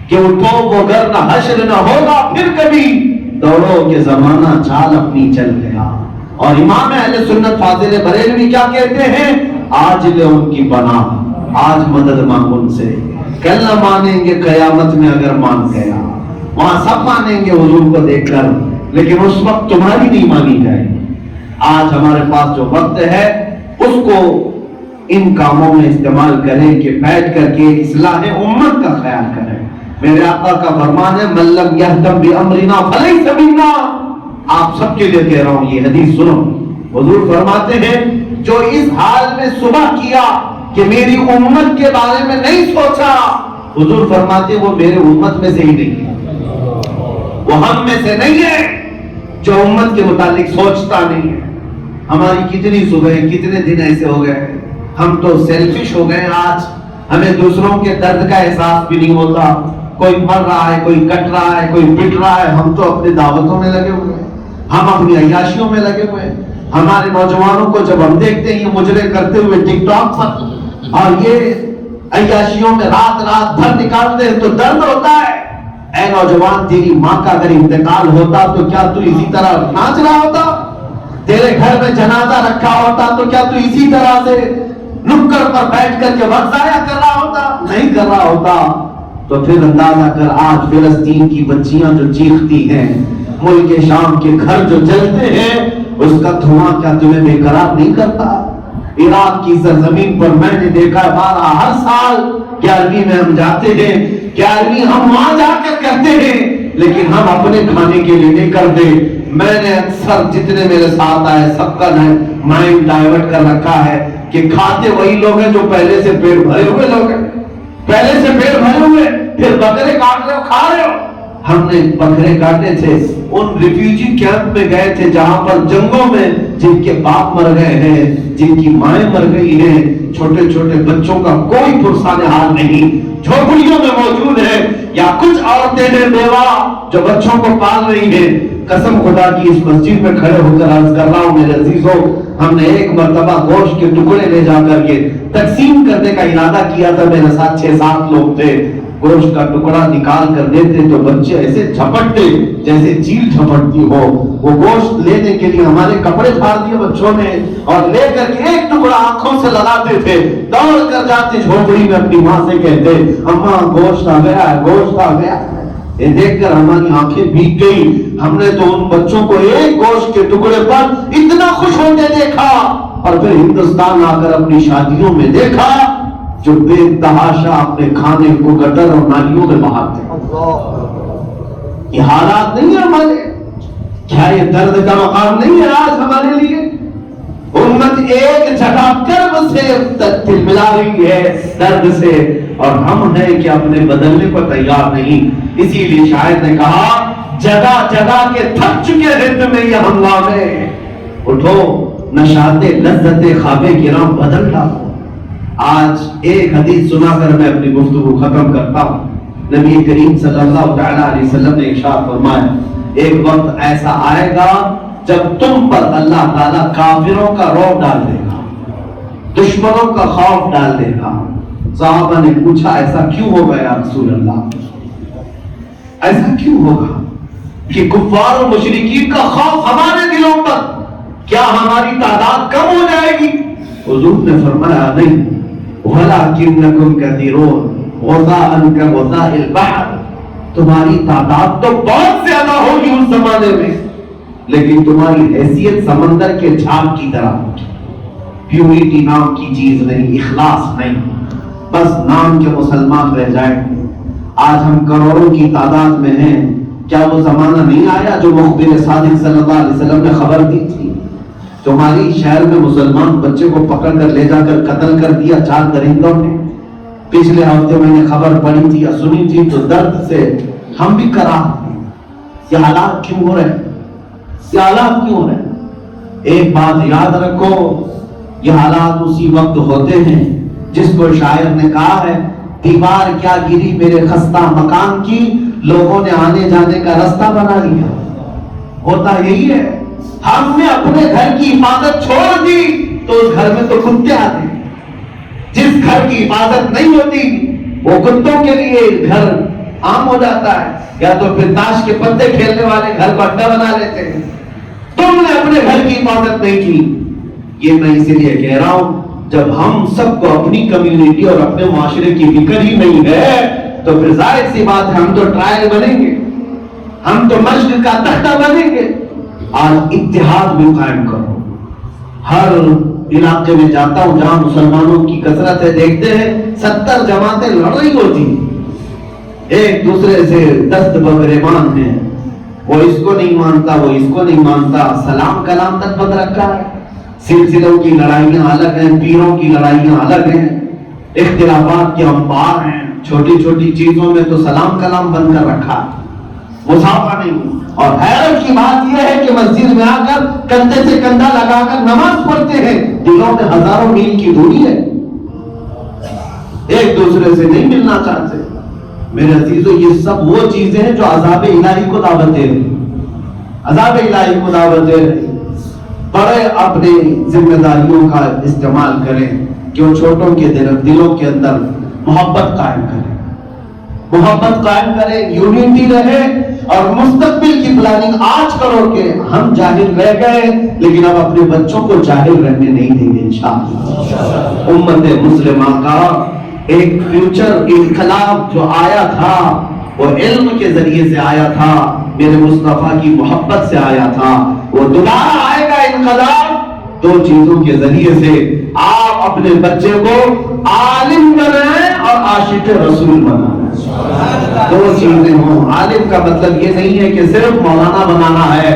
کہ اٹھو وہ گر نہ حشر نہ ہوگا پھر کبھی, دوڑو کہ زمانہ چال اپنی چل گیا. اور امام اہل سنت فاضل بریلوی کیا کہتے ہیں, آج لے ان کی بنا, آج مدد مانگ ان سے, کل نہ مانیں گے قیامت میں اگر مان گیا. وہاں سب مانیں گے حضور کو دیکھ کر, لیکن اس وقت تمہاری نہیں مانی جائے گی. آج ہمارے پاس جو وقت ہے اس کو ان کاموں میں استعمال کریں کہ بیٹھ کر کے اصلاح امت کا خیال کریں. میرے آقا کا فرمان ہے, من لم یہتم بامرنا فلیس منا. آپ سب کے لیے کہہ رہا ہوں, یہ حدیث سنو. حضور فرماتے ہیں جو اس حال میں صبح کیا کہ میری امت کے بارے میں نہیں سوچا, حضور فرماتے ہیں وہ میرے امت میں سے ہی نہیں ہے, وہ ہم میں سے نہیں ہے جو امت کے متعلق سوچتا نہیں ہے. ہماری کتنی صبح, کتنے دن ایسے ہو گئے, ہم تو سیلفش ہو گئے. آج ہمیں دوسروں کے درد کا احساس بھی نہیں ہوتا. کوئی مر رہا ہے, کوئی کٹ رہا ہے, کوئی پٹ رہا ہے, ہم تو اپنی دعوتوں میں لگے ہوئے ہیں, ہم اپنی عیاشیوں میں لگے ہوئے ہیں. ہمارے نوجوانوں کو جب ہم دیکھتے ہیں یہ مجرے کرتے ہوئے ٹک ٹاک پر اور یہ عیاشیوں میں رات رات بھر نکالتے ہیں تو درد ہوتا ہے. اے نوجوان, تیری ماں کا اگر انتقال ہوتا تو کیا تو اسی طرح ناچ رہا ہوتا؟ تیرے گھر میں جنازہ رکھا ہوتا تو کیا تو اسی طرح سے نکڑ پر بیٹھ کر کے وقت ضائع کر رہا ہوتا؟ نہیں کر رہا ہوتا. تو پھر اندازہ کر, آج فلسطین کی بچیاں جو چیختی ہیں, ملک شام کے گھر جو جلتے ہیں, اس کا دھواں کیا تمہیں بے قرار نہیں کرتا؟ عراق کی سرزمین پر میں نے دیکھا ہر سال 11ویں میں ہم جاتے ہیں, 11ویں ہم وہاں جا کر کرتے ہیں, لیکن ہم اپنے کھانے کے لیے نہیں کرتے. میں نے اکثر جتنے میرے ساتھ آئے سب کا مائنڈ ڈائیورٹ کر رکھا ہے کہ کھاتے وہی لوگ ہیں جو پہلے سے پیٹ بھرے ہوئے لوگ ہیں, پہلے سے پیٹ بھرے ہوئے, پھر بکرے کاٹ رہے ہو, کھا رہے ہو. ہم نے بکرے کاٹے تھے, ان ریفیوجی کیمپ میں گئے تھے جہاں پر جنگوں میں جن کے باپ مر گئے ہیں, جن کی مائیں مر گئی ہیں, چھوٹے چھوٹے بچوں کا کوئی پرسان حال نہیں, جھوپڑیوں میں موجود ہے, یا کچھ عورتیں ہیں بیوہ جو بچوں کو پال رہی ہیں. قسم خدا کی اس مسجد میں کھڑے ہو کر عرض کر رہا ہوں میرے عزیزوں, ہم نے ایک مرتبہ گوشت کے ٹکڑے لے جا کر کے تقسیم کرنے کا ارادہ کیا تھا. میرے ساتھ 6-7 لوگ تھے. گوشت کا ٹکڑا نکال کر دیتے تو بچے ایسے جھپٹتے جیسے چیل جھپٹتی ہو. وہ گوشت لینے کے لیے ہمارے کپڑے پھاڑ دیے بچوں نے, اور لے کر کے ایک ٹکڑا آنکھوں سے لگاتے تھے, دوڑ کر جاتے جھوپڑی میں اپنی ماں سے کہتے, اماں گوشت آ گیا ہے, گوشت آ گیا ہے. یہ دیکھ کر ہماری آنکھیں بھیگ گئی. ہم نے تو ان بچوں کو ایک گوشت کے ٹکڑے پر اتنا خوش ہوتے دیکھا اور پھر ہندوستان آ کر اپنی شادیوں میں دیکھا جو بے تحاشا اپنے کھانے کو گٹر اور نالیوں میں بہاتے. یہ حالات نہیں ہے ہمارے. کیا یہ درد کا مقام نہیں ہے آج ہمارے لیے؟ امت ایک جگہ کرب سے تلملا رہی ہے درد سے، اور ہم ہیں کہ اپنے بدلنے کو تیار نہیں. اسی لیے شاعر نے کہا جگہ جگہ کے تھک چکے رتم میں یہ ہنگامے، اٹھو نشاط لذت خواب کرام بدل ڈالو. آج ایک حدیث سنا کر میں اپنی گفتگو ختم کرتا ہوں. نبی کریم صلی اللہ تعالی علیہ وسلم نے ارشاد فرمایا ایک وقت ایسا آئے گا جب تم پر اللہ تعالیٰ کافروں کا رعب ڈال دے گا، دشمنوں کا خوف ڈال دے گا. صحابہ نے پوچھا ایسا کیوں ہوگا یا رسول اللہ؟ ایسا کیوں ہوگا کہ کفار و مشرکین کا خوف ہمارے دلوں پر؟ کیا ہماری تعداد کم ہو جائے گی؟ حضور نے فرمایا نہیں، وَلَكِنَّكُمْ كَثِيرُونَ غَثَاءً كَغَثَاءِ الْبَحْرِ، تمہاری تعداد تو بہت زیادہ ہوگی اس زمانے میں، لیکن تمہاری حیثیت سمندر کے جھاگ کی طرح ہوگی. پیورٹی نام کی چیز نہیں، اخلاص نہیں، بس نام کے مسلمان رہ جائیں گے. آج ہم کروڑوں کی تعداد میں ہیں. کیا وہ زمانہ نہیں آیا جو مخبر صادق صلی اللہ علیہ وسلم نے خبر دی تھی؟ تمہاری شہر میں مسلمان بچے کو پکڑ کر لے جا کر قتل کر دیا 4 درندوں نے. پچھلے ہفتے میں نے خبر پڑھی تھی یا سنی تھی تو درد سے ہم بھی کرا. یہ حالات کیوں ہو رہے ہیں؟ یہ حالات کیوں ہو رہے ہیں؟ ایک بات یاد رکھو، یہ حالات اسی وقت ہوتے ہیں جس کو شاعر نے کہا ہے دیوار کیا گری میرے خستہ مکان کی، لوگوں نے آنے جانے کا راستہ بنا لیا. ہوتا یہی ہے، ہم نے اپنے گھر کی حفاظت چھوڑ دی تو اس گھر میں تو کتے آتے. جس گھر کی حفاظت نہیں ہوتی وہ کتوں کے لیے گھر عام ہو جاتا ہے، یا تو پھر تاش کے پتے کھیلنے والے گھر کو اڈا بنا لیتے ہیں. تم نے اپنے گھر کی حفاظت نہیں کی. یہ میں اسی لیے کہہ رہا ہوں جب ہم سب کو اپنی کمیونٹی اور اپنے معاشرے کی فکر ہی نہیں ہے تو پھر ظاہر سی بات ہے ہم تو ٹرائل بنیں گے، ہم تو مشق کا تختہ بنیں گے. آج اتحاد بھی قائم کرو. ہر علاقے میں جاتا ہوں جہاں مسلمانوں کی کثرت ہے، دیکھتے ہیں 70 جماعتیں لڑ رہی ہوتی، ایک دوسرے سے دست بگریبان ہیں. وہ اس کو نہیں مانتا، وہ اس کو نہیں مانتا، سلام کلام تک بند رکھا ہے. سلسلوں کی لڑائیاں الگ ہیں، پیروں کی لڑائیاں الگ ہیں، اختلافات کے امپار ہیں. چھوٹی چھوٹی چیزوں میں تو سلام کلام بند کر رکھا ہے، مسافہ نہیں. اور حیرت کی بات یہ ہے کہ مسجد میں آ کر کندھے سے کندھا لگا کر نماز پڑھتے ہیں، دلوں میں ہزاروں میل کی دوری ہے، ایک دوسرے سے نہیں ملنا چاہتے. میرے عزیزو یہ سب وہ چیزیں ہیں جو عذاب الہی کو دعوت دے رہی، عذاب الہی کو دعوت دے رہی. بڑے اپنی ذمہ داریوں کا استعمال کریں کہ وہ چھوٹوں کے دلوں کے اندر محبت قائم کریں، محبت قائم کریں، یونٹی رہے. اور مستقبل کی پلاننگ آج کرو کہ ہم جاہل رہ گئے لیکن اب اپنے بچوں کو جاہل رہنے نہیں دیں گے انشاءاللہ. امت مسلمہ کا ایک فیوچر انقلاب جو آیا تھا وہ علم کے ذریعے سے آیا تھا، میرے مصطفیٰ کی محبت سے آیا تھا. وہ دوبارہ آئے گا انقلاب 2 چیزوں کے ذریعے سے. آپ اپنے بچے کو عالم بنائیں اور عاشق رسول بنائیں. 2 چیزیں ہوں. عالم کا مطلب یہ نہیں ہے کہ صرف مولانا بنانا ہے،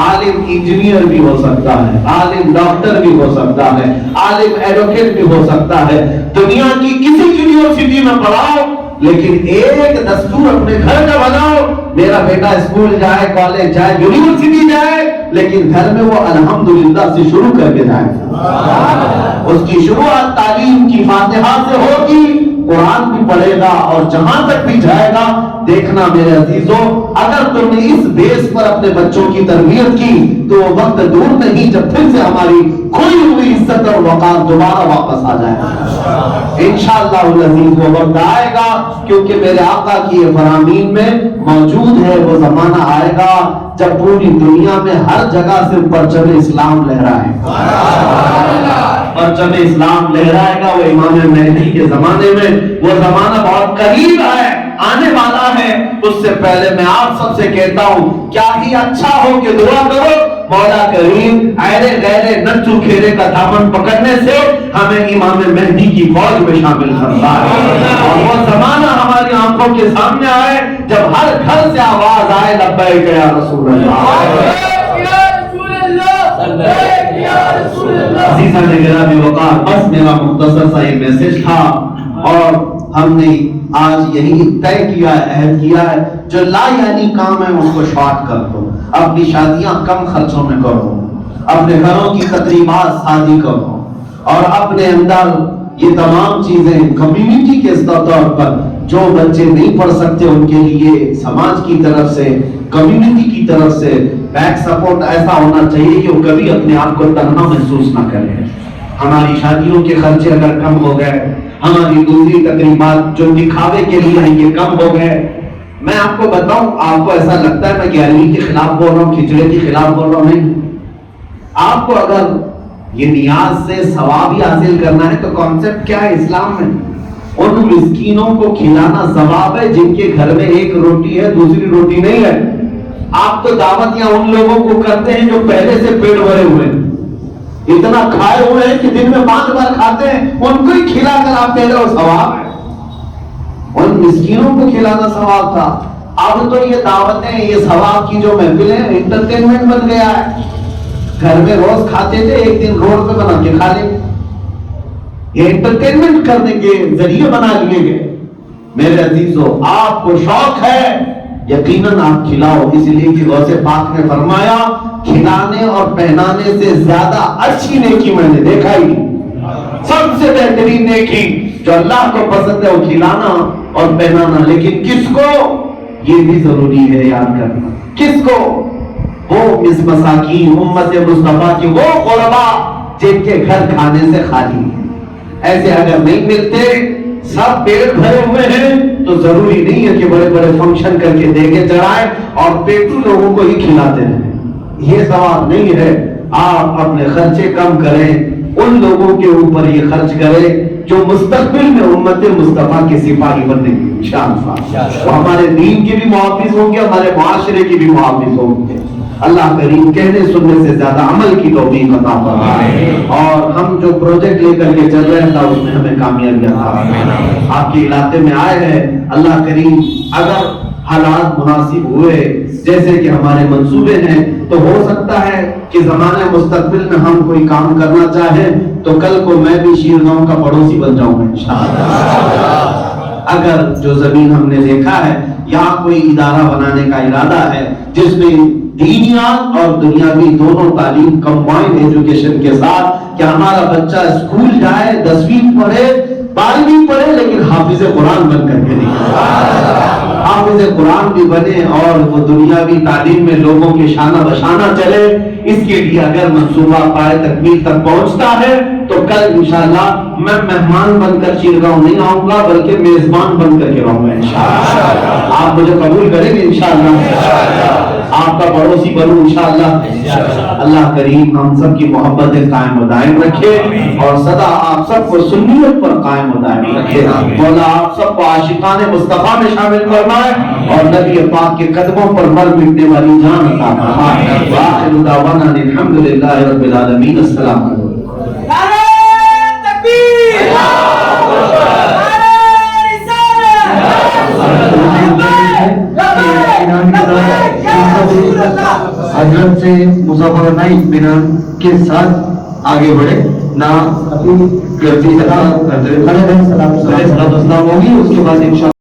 عالم انجینئر بھی ہو سکتا ہے، عالم ڈاکٹر بھی ہو سکتا ہے، عالم ایڈوکیٹ بھی ہو سکتا ہے. دنیا کی کسی یونیورسٹی میں پڑھاؤ لیکن ایک دستور اپنے گھر کا بناؤ. میرا بیٹا اسکول جائے، کالج جائے، یونیورسٹی جائے لیکن گھر میں وہ الحمدللہ سے شروع کر کے جائے. اس کی شروعات تعلیم کی فاتحہ سے ہوگی، قرآن بھی پڑھے گا اور جہاں تک بھی جائے گا. دیکھنا میرے عزیزوں، اگر تم نے اس بیس پر اپنے بچوں کی تربیت کی تو وہ وقت دور نہیں جب پھر سے ہماری کھوئی ہوئی عزت اور وقار دوبارہ واپس آ جائے گا. انشاءاللہ العزیز وہ وقت آئے گا کیونکہ میرے آقا کی یہ فرامین میں موجود ہے. وہ زمانہ آئے گا جب پوری دنیا میں ہر جگہ سے پرچم اسلام لہرائے، پرچم اسلام لہرائے گا. وہ امام مہدی کے زمانے میں وہ زمانہ بہت قریب ہے، آنے والا ہے. اس سے پہلے میں آپ سب سے کہتا ہوں کیا ہی اچھا ہو کہ دعا کرو مولا کریم ایرے غیرے نچو کھیرے کا دامن پکڑنے سے ہمیں امام مہدی کی فوج میں شامل کرتا ہے، اور وہ زمانہ ہماری آنکھوں کے سامنے آئے جب ہر گھر سے آواز آئے لبیک یا رسول اللہ، عزیزان گرامی وقار۔ بس میرا مختصر سا یہ میسج تھا، اور ہم نے آج یہی طے کیا ہے، عہد کیا ہے، جو لا یعنی کام ہے ان کو شارٹ کر دو، اپنی شادیاں کم خرچوں میں کرو، اپنے گھروں کی تقریبات شادی کرو، اور اپنے اندر یہ تمام چیزیں کمیونٹی کے طور پر جو بچے نہیں پڑھ سکتے ان کے لیے سماج کی طرف سے، کمیونٹی کی طرف سے بیک سپورٹ ایسا ہونا چاہیے کہ وہ کبھی اپنے آپ کو تنہا محسوس نہ کرے۔ ہماری شادیوں کے خرچے اگر کم ہو گئے، ہماری دوسری تقریبات جو دکھاوے کے لیے ہیں یہ کم ہو گئے۔ میں آپ کو بتاؤں، آپ کو ایسا لگتا ہے میں گیلری کے خلاف بول رہا ہوں، کھچڑے کے خلاف بول رہا ہوں؟ نہیں، آپ کو اگر یہ نیاز سے ثواب ہی حاصل کرنا ہے تو کانسیپٹ کیا ہے اسلام میں؟ ان مسکینوں کو کھلانا ثواب ہے جن کے گھر میں ایک روٹی ہے دوسری روٹی نہیں ہے۔ آپ تو دعوتیاں ان لوگوں کو کرتے ہیں جو پہلے سے پیٹ بھرے ہوئے ہیں، اتنا کھائے ہوئے ہیں کہ دن میں 5 بار کھاتے ہیں، ان کو ہی کھلا کر آپ کہہ رہے ہو ثواب ہے۔ ان مسکینوں کو کھلانا ثواب تھا، اب تو یہ دعوتیں، یہ ثواب کی جو محفل ہے انٹرٹینمنٹ بن گیا ہے۔ گھر میں روز کھاتے تھے، ایک دن روڈ پہ بنا کے کھا لیں، یہ انٹرٹینمنٹ کرنے کے ذریعے بنا لیے گئے۔ میرے عزیزو، آپ کو شوق ہے یقیناً آپ کھلاؤ، اس لیے کہ غوث پاک نے فرمایا کھلانے اور پہنانے سے زیادہ اچھی نیکی میں نے دیکھا ہی نہیں۔ سب سے بہترین نیکی جو اللہ کو پسند ہے وہ کھلانا اور پہنانا، لیکن کس کو؟ یہ بھی ضروری ہے یاد کرنا، کس کو؟ وہ مساکین امت مصطفیٰ کی وہ غربا جن کے گھر کھانے سے خالی ہیں۔ ایسے اگر نہیں ملتے، سب پیٹ بھرے ہوئے ہیں، تو ضروری نہیں ہے کہ بڑے بڑے فنکشن کر کے دیگیں چڑھائیں اور پیٹو لوگوں کو ہی کھلاتے رہیں، یہ ثواب نہیں ہے۔ آپ اپنے خرچے کم کریں، ان لوگوں کے اوپر یہ خرچ کریں جو مستقبل میں امت مصطفیٰ کے سپاہی بننے کی انشاءاللہ، وہ ہمارے دین کے بھی محافظ ہوں گے، ہمارے معاشرے کے بھی محافظ ہوں گے۔ اللہ کریم کہنے سننے سے زیادہ عمل کی توفیق عطا فرمائے، اور ہم جو پروجیکٹ لے کر کے چل رہے تھا اس میں ہمیں کامیابی عطا فرمائے۔ آپ کے علاقے میں آئے ہیں، اللہ کریم اگر حالات مناسب ہوئے جیسے کہ ہمارے منصوبے ہیں تو ہو سکتا ہے کہ زمانے مستقبل میں ہم کوئی کام کرنا چاہیں تو کل کو میں بھی شیرگاؤں کا پڑوسی بن جاؤں گا انشاءاللہ۔ اگر جو زمین ہم نے دیکھا ہے یہاں کوئی ادارہ بنانے کا ارادہ ہے جس میں دینیات اور دنیاوی دونوں تعلیم کمبائنڈ ایجوکیشن کے ساتھ، کہ ہمارا بچہ اسکول جائے، 10ویں پڑھے، 12ویں پڑھے، لیکن حافظ قرآن بن کر کے نکلے، حافظ قرآن بھی بنے اور وہ دنیاوی تعلیم میں لوگوں کے شانہ بشانہ چلے۔ اس کے لیے اگر منصوبہ پائے تکمیل تک پہنچتا ہے تو کل انشاءاللہ میں مہمان بن کر چیرگاؤں نہیں آؤں گا بلکہ میزبان بن کر کے رہوں گا انشاءاللہ۔ آپ مجھے قبول کریں گے انشاءاللہ، آپ کا پڑوسی بنوں انشاءاللہ۔ اللہ کریم ہم سب کی محبتیں قائم و دائم رکھے اور سدا آپ سب کو سنیت پر قائم و دائم رکھے۔ مولا آپ سب کو عاشقان مصطفیٰ میں شامل فرمائے اور نبی پاک کے قدموں پر مر مٹنے والی جان عطا فرمائے۔ وآخر دعوانا الحمدللہ رب العالمین۔ السلام علیکم۔ حضرت سے مظفر نہ اطمینان کے ساتھ آگے بڑھے، نہ ابھی کرتے ہوگی، اس کے بعد انشاءاللہ